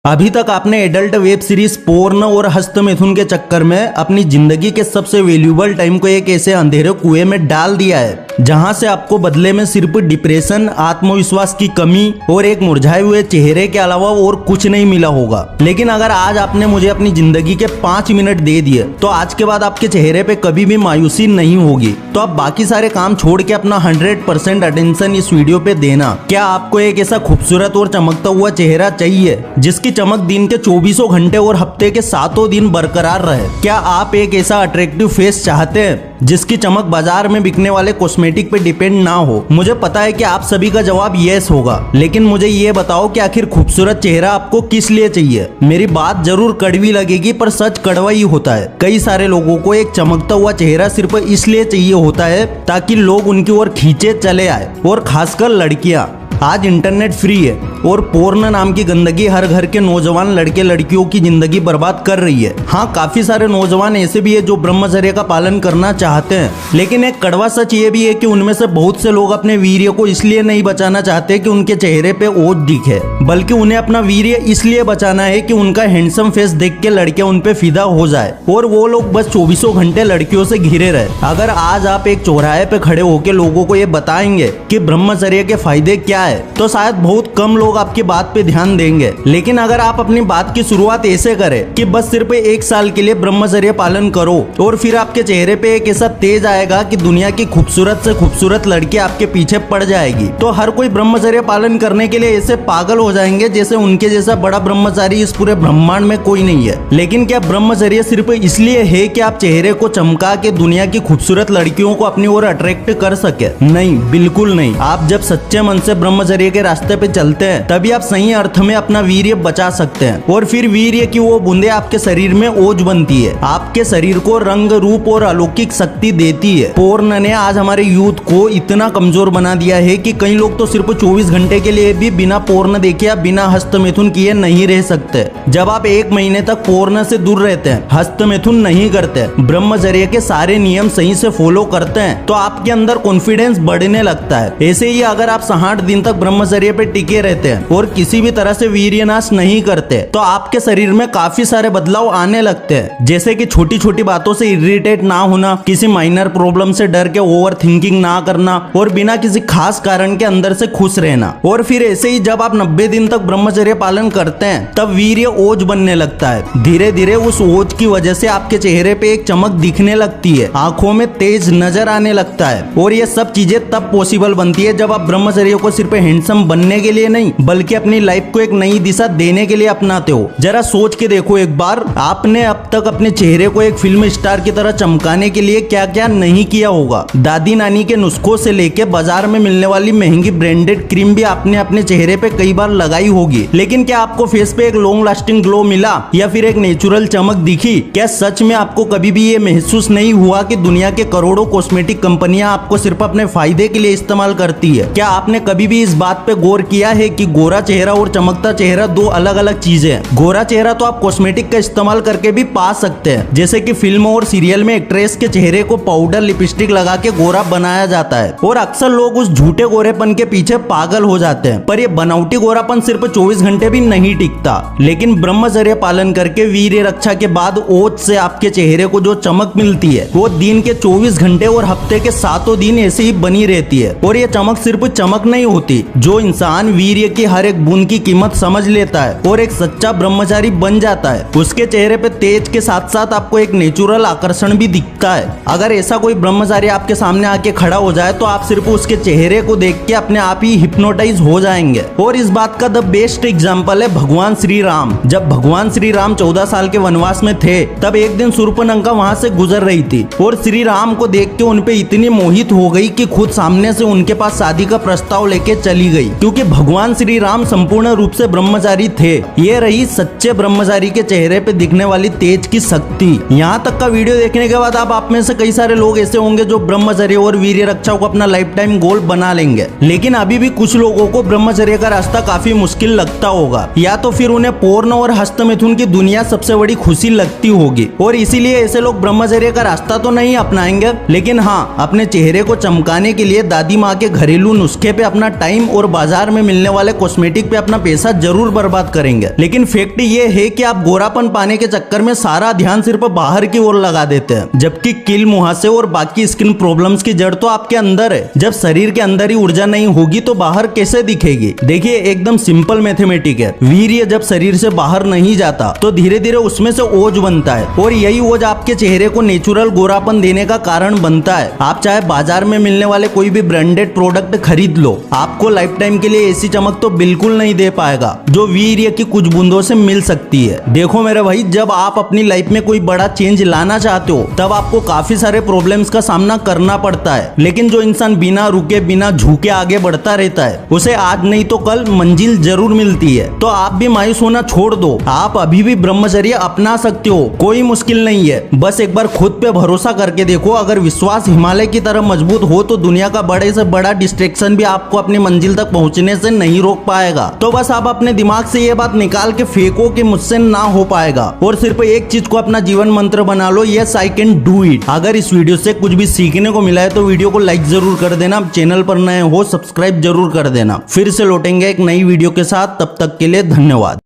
अभी तक आपने एडल्ट वेब सीरीज पोर्न और हस्तमैथुन के चक्कर में अपनी जिंदगी के सबसे वैल्यूबल टाइम को एक ऐसे अंधेरे कुएं में डाल दिया है जहां से आपको बदले में सिर्फ डिप्रेशन, आत्मविश्वास की कमी और एक मुरझाए हुए चेहरे के अलावा और कुछ नहीं मिला होगा। लेकिन अगर आज आपने मुझे अपनी जिंदगी के 5 मिनट दे दिए तो आज के बाद आपके चेहरे पे कभी भी मायूसी नहीं होगी। तो आप बाकी सारे काम छोड़ के अपना 100% अटेंशन इस वीडियो पे देना। क्या आपको एक ऐसा खूबसूरत और चमकता हुआ चेहरा चाहिए जिसकी चमक दिन के 24 घंटे और हफ्ते के 7 दिन बरकरार रहे? क्या आप एक ऐसा अट्रैक्टिव फेस चाहते हैं जिसकी चमक बाजार में बिकने वाले कॉस्मेटिक पे डिपेंड ना हो? मुझे पता है कि आप सभी का जवाब यस होगा, लेकिन मुझे ये बताओ कि आखिर खूबसूरत चेहरा आपको किस लिए चाहिए? मेरी बात जरूर कड़वी लगेगी पर सच कड़वा ही होता है। कई सारे लोगों को एक चमकता हुआ चेहरा सिर्फ इसलिए चाहिए होता है ताकि लोग उनकी ओर खींचे चले आए, और खासकर लड़कियां। आज इंटरनेट फ्री है और पोर्न नाम की गंदगी हर घर के नौजवान लड़के लड़कियों की जिंदगी बर्बाद कर रही है। हाँ, काफी सारे नौजवान ऐसे भी है जो ब्रह्मचर्य का पालन करना चाहते हैं, लेकिन एक कड़वा सच ये भी है कि उनमें से बहुत से लोग अपने वीर्य को इसलिए नहीं बचाना चाहते कि उनके चेहरे पे ओज दिखे, बल्कि उन्हें अपना वीर्य इसलिए बचाना है कि उनका हैंडसम फेस देख के लड़कियां उन पे फिदा हो जाए और वो लोग बस 24 घंटे लड़कियों से घिरे रहे। अगर आज आप एक चौराहे पे खड़े होकर लोगों को ये बताएंगे कि ब्रह्मचर्य के फायदे क्या है तो शायद बहुत कम लोग आपकी बात पे ध्यान देंगे। लेकिन अगर आप अपनी बात की शुरुआत ऐसे करें कि बस सिर्फ 1 साल के लिए ब्रह्मचर्य पालन करो और फिर आपके चेहरे पे एक ऐसा तेज आएगा कि दुनिया की खूबसूरत से खूबसूरत लड़की आपके पीछे पड़ जाएगी, तो हर कोई ब्रह्मचर्य पालन करने के लिए ऐसे पागल हो जाएंगे जैसे उनके जैसा बड़ा ब्रह्मचारी इस पूरे ब्रह्मांड में कोई नहीं है। लेकिन क्या ब्रह्मचर्य सिर्फ इसलिए है कि आप चेहरे को चमका के दुनिया की खूबसूरत लड़कियों को अपनी ओर अट्रैक्ट कर सके? नहीं, बिल्कुल नहीं। आप जब सच्चे मन से ब्रह्मचर्य के रास्ते पे चलते हैं तभी आप सही अर्थ में अपना वीर्य बचा सकते हैं, और फिर वीर्य की वो बूंदे आपके शरीर में ओज बनती है, आपके शरीर को रंग रूप और अलौकिक शक्ति देती है। पोर्न ने आज हमारे यूथ को इतना कमजोर बना दिया है कि कई लोग तो सिर्फ 24 घंटे के लिए भी बिना पोर्न देखे या बिना हस्तमैथुन किए नहीं रह सकते। जब आप 1 महीने तक पोर्न से दूर रहते हैं, हस्तमैथुन नहीं करते, ब्रह्मचर्य के सारे नियम सही से फॉलो करते हैं, तो आपके अंदर कॉन्फिडेंस बढ़ने लगता है। ऐसे ही अगर आप 60 दिन तक ब्रह्मचर्य पे टिके रहते हैं और किसी भी तरह से वीर्यनाश नहीं करते तो आपके शरीर में काफी सारे बदलाव आने लगते हैं, जैसे कि छोटी छोटी बातों से इरिटेट ना होना, किसी माइनर प्रॉब्लम से डर के ओवर थिंकिंग ना करना और बिना किसी खास कारण के अंदर से खुश रहना। और फिर ऐसे ही जब आप 90 दिन तक ब्रह्मचर्य पालन करते हैं तब वीर्य ओज बनने लगता है। धीरे धीरे उस ओज की वजह से आपके चेहरे पे एक चमक दिखने लगती है, आंखों में तेज नजर आने लगता है, और ये सब चीजें तब पॉसिबल बनती है जब आप ब्रह्मचर्य को सिर्फ हैंडसम बनने के लिए नहीं बल्कि अपनी लाइफ को एक नई दिशा देने के लिए अपनाते हो। जरा सोच के देखो एक बार, आपने अब तक अपने चेहरे को एक फिल्म स्टार की तरह चमकाने के लिए क्या क्या नहीं किया होगा। दादी नानी के नुस्खों से लेके बाजार में मिलने वाली महंगी ब्रांडेड क्रीम भी आपने अपने चेहरे पे कई बार लगाई होगी, लेकिन क्या आपको फेस पे एक लॉन्ग लास्टिंग ग्लो मिला या फिर एक नेचुरल चमक दिखी? क्या सच में आपको कभी भी ये महसूस नहीं हुआ कि दुनिया के करोड़ों कॉस्मेटिक कंपनियां आपको सिर्फ अपने फायदे के लिए इस्तेमाल करती है? क्या आपने कभी भी इस बात पे गौर किया है कि गोरा चेहरा और चमकता चेहरा 2 अलग अलग चीजें हैं? गोरा चेहरा तो आप कॉस्मेटिक का इस्तेमाल करके भी पा सकते हैं, जैसे कि फिल्म और सीरियल में एक्ट्रेस के चेहरे को पाउडर लिपस्टिक लगा के गोरा बनाया जाता है, और अक्सर लोग उस झूठे गोरेपन के पीछे पागल हो जाते हैं। पर ये बनावटी गोरापन सिर्फ 24 घंटे भी नहीं टिकता, लेकिन ब्रह्मचर्य पालन करके वीर्य रक्षा के बाद ओज से आपके चेहरे को जो चमक मिलती है वो दिन के 24 घंटे और हफ्ते के 7 दिन ऐसे ही बनी रहती है। और ये चमक सिर्फ चमक नहीं होती, जो इंसान वीर्य की हर एक बूंद की कीमत समझ लेता है और एक सच्चा ब्रह्मचारी बन जाता है, उसके चेहरे पे तेज के साथ साथ आपको एक नेचुरल आकर्षण भी दिखता है। अगर ऐसा कोई ब्रह्मचारी आपके सामने आके खड़ा हो जाए तो आप सिर्फ उसके चेहरे को देख के अपने आप ही हिप्नोटाइज हो जाएंगे। और इस बात का द बेस्ट एग्जाम्पल है भगवान श्री राम। जब भगवान श्री राम 14 साल के वनवास में थे तब एक दिन शूर्पणखा वहां से गुजर रही थी और श्री राम को देख के उनपे इतनी मोहित हो गई कि खुद सामने से उनके पास शादी का प्रस्ताव लेके चली गई, क्योंकि भगवान श्री राम संपूर्ण रूप से ब्रह्मचारी थे। ये रही सच्चे ब्रह्मचारी के चेहरे पे दिखने वाली तेज की शक्ति। यहाँ तक का वीडियो देखने के बाद आप में से कई सारे लोग ऐसे होंगे जो ब्रह्मचर्य और वीर्य रक्षा को अपना लाइफ टाइम गोल बना लेंगे, लेकिन अभी भी कुछ लोगों को ब्रह्मचर्य का रास्ता काफी मुश्किल लगता होगा, या तो फिर उन्हें पोर्न और हस्तमैथुन की दुनिया सबसे बड़ी खुशी लगती होगी, और इसीलिए ऐसे लोग ब्रह्मचर्य का रास्ता तो नहीं अपनाएंगे, लेकिन हाँ, अपने चेहरे को चमकाने के लिए दादी माँ के घरेलू नुस्खे पे अपना टाइम टाइम और बाजार में मिलने वाले कॉस्मेटिक पे अपना पैसा जरूर बर्बाद करेंगे, लेकिन फैक्ट ये है कि आप गोरापन पाने के चक्कर में सारा ध्यान सिर्फ बाहर की ओर लगा देते हैं, जबकि कील मुहासे और बाकी स्किन प्रॉब्लम्स की जड़ तो आपके अंदर है। जब शरीर के अंदर ही ऊर्जा नहीं होगी तो बाहर कैसे दिखेगी? देखिए, एकदम सिंपल मैथमेटिक है। वीर्य जब शरीर से बाहर नहीं जाता तो धीरे धीरे उसमें से ओज बनता है, और यही ओज आपके चेहरे को नेचुरल गोरापन देने का कारण बनता है। आप चाहे बाजार में मिलने वाले कोई भी ब्रांडेड प्रोडक्ट खरीद लो, आपको लाइफ टाइम के लिए ऐसी चमक तो बिल्कुल नहीं दे पाएगा जो वीर्य की कुछ बूंदों से मिल सकती है। देखो मेरे भाई, जब आप अपनी लाइफ में कोई बड़ा चेंज लाना चाहते हो तब आपको काफी सारे प्रॉब्लम्स का सामना करना पड़ता है, लेकिन जो इंसान बिना रुके बिना झुके आगे बढ़ता रहता है उसे आज नहीं तो कल मंजिल जरूर मिलती है। तो आप भी मायूस होना छोड़ दो, आप अभी भी ब्रह्मचर्य अपना सकते हो, कोई मुश्किल नहीं है। बस एक बार खुद पे भरोसा करके देखो, अगर विश्वास हिमालय की तरह मजबूत हो तो दुनिया का बड़े से बड़ा डिस्ट्रैक्शन भी आपको अपनी मंजिल तक पहुंचने से नहीं रोक पाएगा। तो बस आप अपने दिमाग से ये बात निकाल के फेंको कि मुझसे ना हो पाएगा, और सिर्फ एक चीज को अपना जीवन मंत्र बना लो, yes I can do it. अगर इस वीडियो से कुछ भी सीखने को मिला है तो वीडियो को लाइक जरूर कर देना, चैनल पर नए हो सब्सक्राइब जरूर कर देना। फिर से लौटेंगे एक नई वीडियो के साथ, तब तक के लिए धन्यवाद।